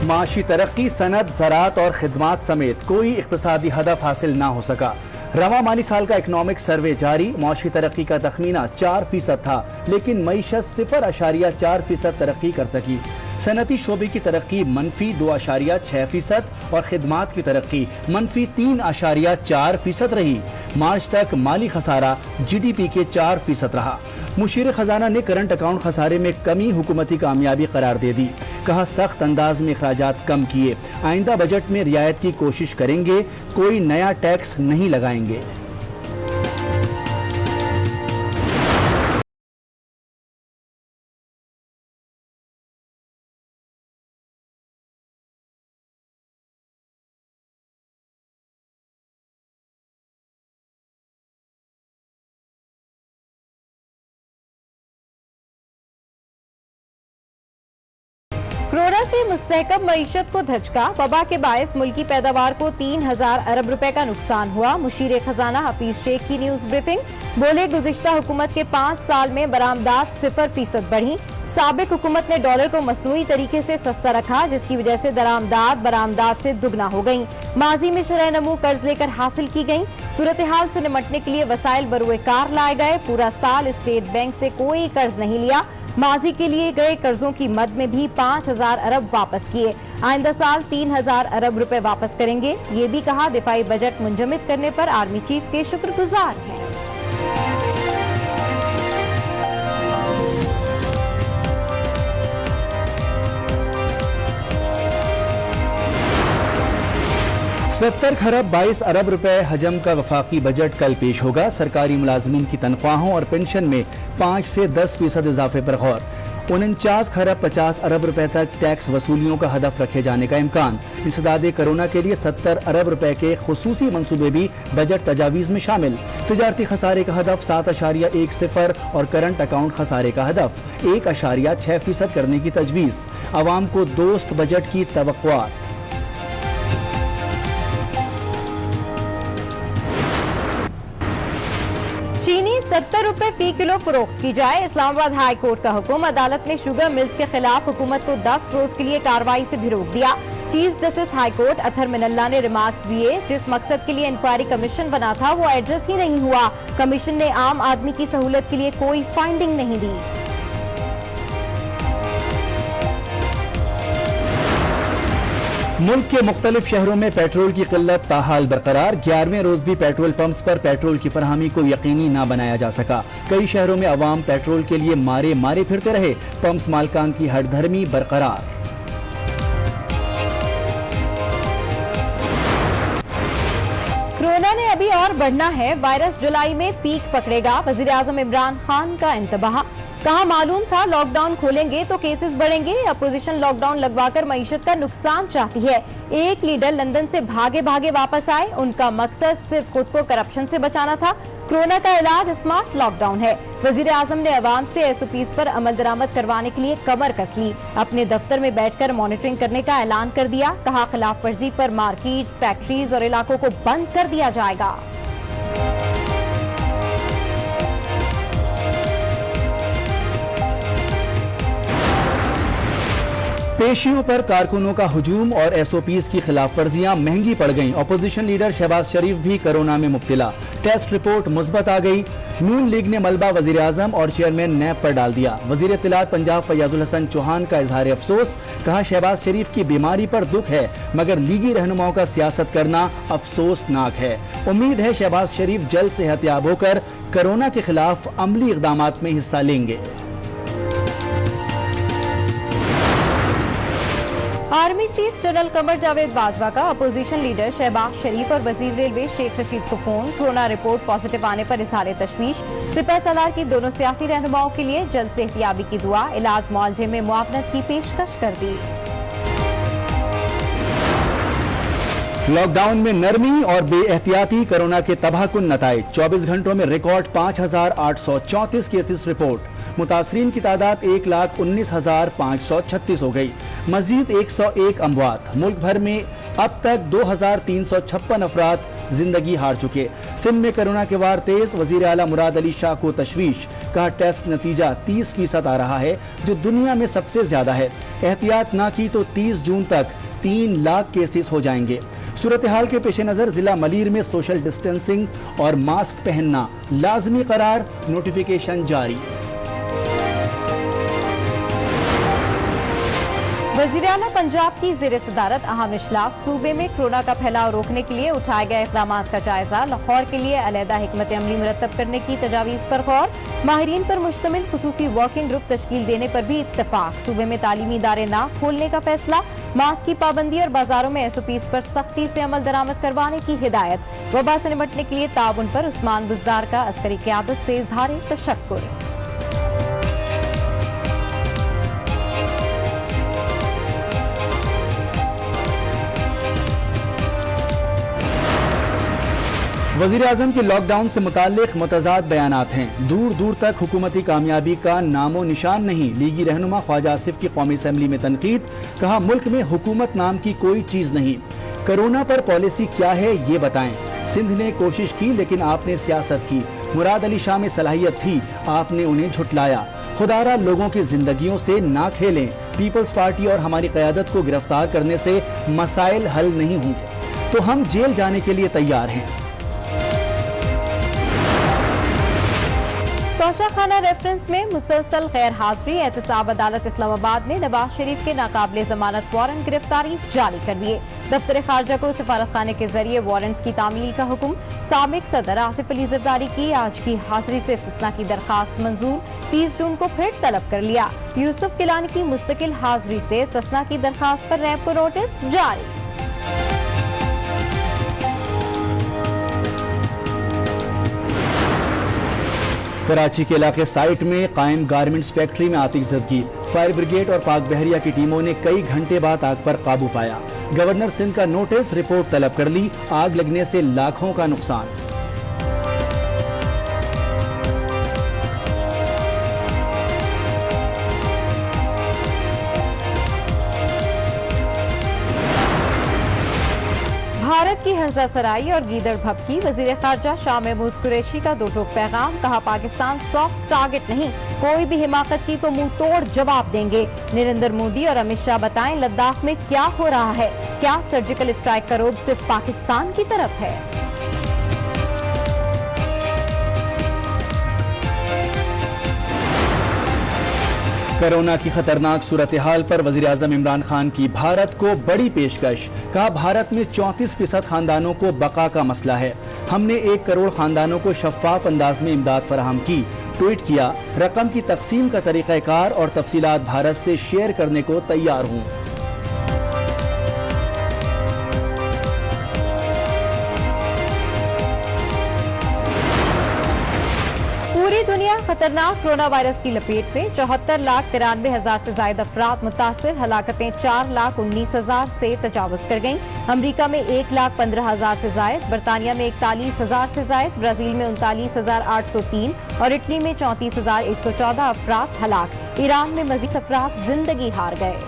माशी तरक्की, सनत, ज़राअत और खिदमात समेत कोई इक़्तिसादी हदफ हासिल ना हो सका। रवा माली साल का इकनॉमिक सर्वे जारी। माशी तरक्की का तखमीना 4% था, लेकिन मईशत 0.4% तरक्की कर सकी। सनती शोबे की तरक्की मनफी 2.6% और खिदमात की तरक्की मनफी 3.4% रही। मार्च तक माली खसारा GDP के 4% रहा। मुशीर खजाना ने करंट अकाउंट खसारे में कमी हुकूमती कामयाबी करार दे दी। कहा, सख्त अंदाज में अखराजात कम किए, आइंदा बजट में रियायत की कोशिश करेंगे, कोई नया टैक्स नहीं लगाएंगे। कोरोना से मुस्तहकम मईशत को धचका। वबा के बायस मुल्की पैदावार को 3000 अरब रुपए का नुकसान हुआ। मुशीर खजाना हफीज शेख की न्यूज ब्रीफिंग। बोले, गुज़िश्ता हुकूमत के 5 साल में बरामदात 0% बढ़ी। साबिक हुकूमत ने डॉलर को मसनूई तरीके से सस्ता रखा, जिसकी वजह से बरामदात से दुगना हो गयी। माजी में शरह नमू कर्ज लेकर हासिल की गयी। सूरत हाल से निमटने के लिए वसाइल बरुए कार लाए गए। पूरा साल स्टेट बैंक से कोई कर्ज नहीं लिया। माजी के लिए गए कर्जों की मद में भी 5000 अरब वापस किए। आइंदा साल 3000 अरब रुपए वापस करेंगे। ये भी कहा, दिफाई बजट मुंजमिद करने पर आर्मी चीफ के शुक्रगुजार हैं। सत्तर खरब 22 अरब रुपए हजम का वफाकी बजट कल पेश होगा। सरकारी मुलाजमीन की तनख्वाहों और पेंशन में 5 से 10% इजाफे पर गौर। 49 खरब 50 अरब रुपए तक टैक्स वसूलियों का हदफ रखे जाने का इम्कान। इंसदादे कोरोना के लिए 70 अरब रुपए के खुसूसी मंसूबे भी बजट तजावीज में शामिल। तिजारती खसारे का हदफ 7.10 और करंट अकाउंट खसारे का हदफ 1.6% करने की तजवीज। अवाम को दोस्त बजट की तवक्कुआत। चीनी 70 रुपए फी किलो फरोख्त की जाए। इस्लामाबाद हाई कोर्ट का हुक्म। अदालत ने शुगर मिल्स के खिलाफ हुकूमत को 10 रोज के लिए कार्रवाई से भी रोक दिया। Chief justice high court Athar Minallah ने रिमार्क्स दिए, जिस मकसद के लिए इंक्वायरी कमीशन बना था वो एड्रेस ही नहीं हुआ। कमीशन ने आम आदमी की सहूलत के लिए कोई फाइंडिंग नहीं दी। मुल्क के मुख्तलिफ शहरों में पेट्रोल की किल्लत ताहाल बरकरार। 11वें रोज भी पेट्रोल पंप्स पर पेट्रोल की फरहमी को यकीनी न बनाया जा सका। कई शहरों में अवाम पेट्रोल के लिए मारे फिरते रहे। पंप्स मालकान की हठधर्मी बरकरार। कोरोना ने अभी और बढ़ना है। वायरस जुलाई में पीक पकड़ेगा। वजीर आजम इमरान खान का इंतबाह। कहा, मालूम था लॉकडाउन खोलेंगे तो केसेस बढ़ेंगे। अपोजिशन लॉकडाउन लगवाकर मईशत का नुकसान चाहती है। एक लीडर लंदन से भागे वापस आए। उनका मकसद सिर्फ खुद को करप्शन से बचाना था। कोरोना का इलाज स्मार्ट लॉकडाउन है। वजीर आजम ने अवाम से SOPs पर अमल दरामद करवाने के लिए कमर कस ली। अपने दफ्तर में बैठकर मॉनिटरिंग करने का ऐलान कर दिया। कहा, खिलाफ वर्जी पर मार्केट्स, फैक्ट्रीज और इलाकों को बंद कर दिया जाएगा। पेशियों पर कारकुनों का हुजूम और SOPs की खिलाफ वर्जियां महंगी पड़ गईं। अपोजिशन लीडर शहबाज शरीफ भी कोरोना में मुब्तला। टेस्ट रिपोर्ट मुस्बत आ गई। नून लीग ने मलबा वजीर आजम और चेयरमैन नैब पर डाल दिया। वजीर इत्तलात पंजाब फयाजुल हसन चौहान का इजहार अफसोस। कहा, शहबाज शरीफ की बीमारी पर दुख है, मगर लीगी रहनुमाओं का सियासत करना अफसोसनाक है। उम्मीद है शहबाज शरीफ जल्द सेहतयाब होकर कोरोना के खिलाफ अमली इकदामात में हिस्सा लेंगे। Army chief general Qamar Javed Bajwa का अपोजिशन लीडर शहबाज शरीफ और वजीर रेलवे शेख रशीद को फोन। कोरोना रिपोर्ट पॉजिटिव आने पर इजहार तशवीश। सिपह सलार की दोनों सियासी रहनुमाओं के लिए जल्द सेहतियाबी की दुआ। इलाज मुआवजे में मुआवनत की पेशकश कर दी। लॉकडाउन में नरमी और बेएहतियाती कोरोना के तबाहकुन नताइज। 24 घंटों में रिकॉर्ड 5834 केसेस रिपोर्ट। मुतासरीन की तादाद 1,19,536 हो गई। मजीद 101 अमवात। मुल्क भर में अब तक 2,356 अफराद जिंदगी हार चुके। सिंध में कोरोना के वार तेज। वजीर आला मुराद अली शाह को तशवीश। कहा टेस्ट नतीजा 30% आ रहा है, जो दुनिया में सबसे ज्यादा है। एहतियात ना की तो 30 जून तक 3 लाख केसेस हो जाएंगे। सूरत हाल के पेश नजर जिला मलीर में सोशल डिस्टेंसिंग और मास्क पहनना लाजमी करार, नोटिफिकेशन जारी। वज़ीर आला पंजाब की ज़ेर सदारत अहम इजलास। सूबे में कोरोना का फैलाव रोकने के लिए उठाए गए इक़दामात का जायजा। लाहौर के लिए अलहदा हिकमत अमली मुरतब करने की तजावीज़ पर गौर। माहिरीन पर मुश्तमिल खुसूसी वर्किंग ग्रुप तश्कील देने पर भी इत्तफाक। सूबे में तालीमी इदारे न खोलने का फैसला। मास्क की पाबंदी और बाजारों में SOPs पर सख्ती से अमल दरामद करवाने की हिदायत। वबा से निपटने के लिए ताउन पर उस्मान बुज़दार का अस्करी क़यादत से इज़हार तशक्कुर। वज़ीर आज़म के लॉकडाउन से मुताल्लिक मुतज़ाद बयानात हैं। दूर दूर तक हुकूमती कामयाबी का नामो निशान नहीं। लीगी रहनुमा ख्वाजा आसिफ की कौमी असम्बली में तनकीद। कहा मुल्क में हुकूमत नाम की कोई चीज नहीं। कोरोना पर पॉलिसी क्या है ये बताएं। सिंध ने कोशिश की लेकिन आपने सियासत की। मुराद अली शाह में सलाहियत थी, आपने उन्हें झुटलाया। खुदारा लोगों की जिंदगियों से ना खेलें। पीपल्स पार्टी और हमारी क़यादत को गिरफ्तार करने से मसाइल हल नहीं होंगे, तो हम जेल जाने के लिए तैयार हैं। तोशाखाना रेफरेंस में मुसलसल गैर हाजिरी। एहतसाब अदालत इस्लामाबाद ने नवाज शरीफ के नाकाबिले जमानत वारंट गिरफ्तारी जारी कर दिए। दफ्तर खारजा को सिफारत खाने के जरिए वारंट्स की तामील का हुक्म। साबिक सदर आसिफ अली जरदारी की आज की हाजिरी से इस्तिस्ना की दरखास्त मंजूर। 30 जून को फिर तलब कर लिया। यूसुफ किलानी की मुस्तकिल हाजिरी से इस्तिस्ना की दरखास्त पर रैब को नोटिस जारी। कराची के इलाके साइट में कायम गारमेंट्स फैक्ट्री में आतिशज़दगी। फायर ब्रिगेड और पाक बहरिया की टीमों ने कई घंटे बाद आग पर काबू पाया। गवर्नर सिंध का नोटिस, रिपोर्ट तलब कर ली। आग लगने से लाखों का नुकसान। भारत की हंसा सराई और गीदड़ भपकी। वजीर खारजा शाह महमूद कुरैशी का दो टोक पैगाम। कहा पाकिस्तान सॉफ्ट टारगेट नहीं, कोई भी हिमाकत की तो मुंह तोड़ जवाब देंगे। नरेंद्र मोदी और अमित शाह बताएं लद्दाख में क्या हो रहा है। क्या सर्जिकल स्ट्राइक का रोब सिर्फ पाकिस्तान की तरफ है? कोरोना की खतरनाक सूरत हाल पर वज़ीर आज़म इमरान खान की भारत को बड़ी पेशकश। कहा भारत में 34% खानदानों को बका का मसला है। हमने 1 करोड़ खानदानों को शफाफ अंदाज में इमदाद फराहम की। ट्वीट किया रकम की तकसीम का तरीक़ाकार और तफसीलात भारत से शेयर करने को तैयार हूँ। पूरी दुनिया खतरनाक कोरोना वायरस की लपेट में। 74,93,000 से ज्यादा अफराद मुतासिर। हलाकतें 4,19,000 से तजावुज कर गईं। अमरीका में 1,15,000 से जायद, बरतानिया में 41,000 से जायद, ब्राजील में 39,803 और इटली में 34,114 अफराद हलाक। ईरान में मजीद अफराद जिंदगी हार गए।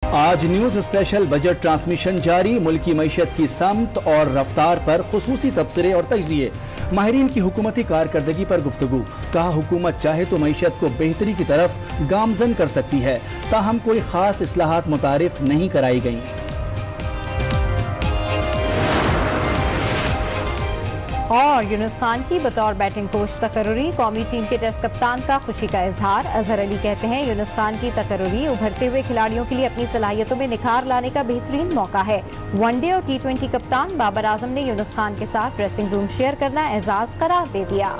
आज न्यूज स्पेशल बजट ट्रांसमिशन जारी। मुल्की मईशत की समत और रफ्तार पर खुसूसी तबसरे और तज्जिए। माहिरीन की हुकूमती कारकर्दगी पर गुफ्तगू। कहा हुकूमत चाहे तो मईशत को बेहतरी की तरफ गामजन कर सकती है, ताहम कोई खास इस्लाहात मुतारिफ नहीं कराई गई। और यूनुस खान की बतौर बैटिंग कोच तकर्रुरी। कौमी टीम के टेस्ट कप्तान का खुशी का इजहार। अजहर अली कहते हैं यूनुस खान की तकर्रुरी उभरते हुए खिलाड़ियों के लिए अपनी सलाहियतों में निखार लाने का बेहतरीन मौका है। वनडे और T20 कप्तान बाबर आजम ने यूनुस खान के साथ ड्रेसिंग रूम शेयर करना एजाज करार दे दिया।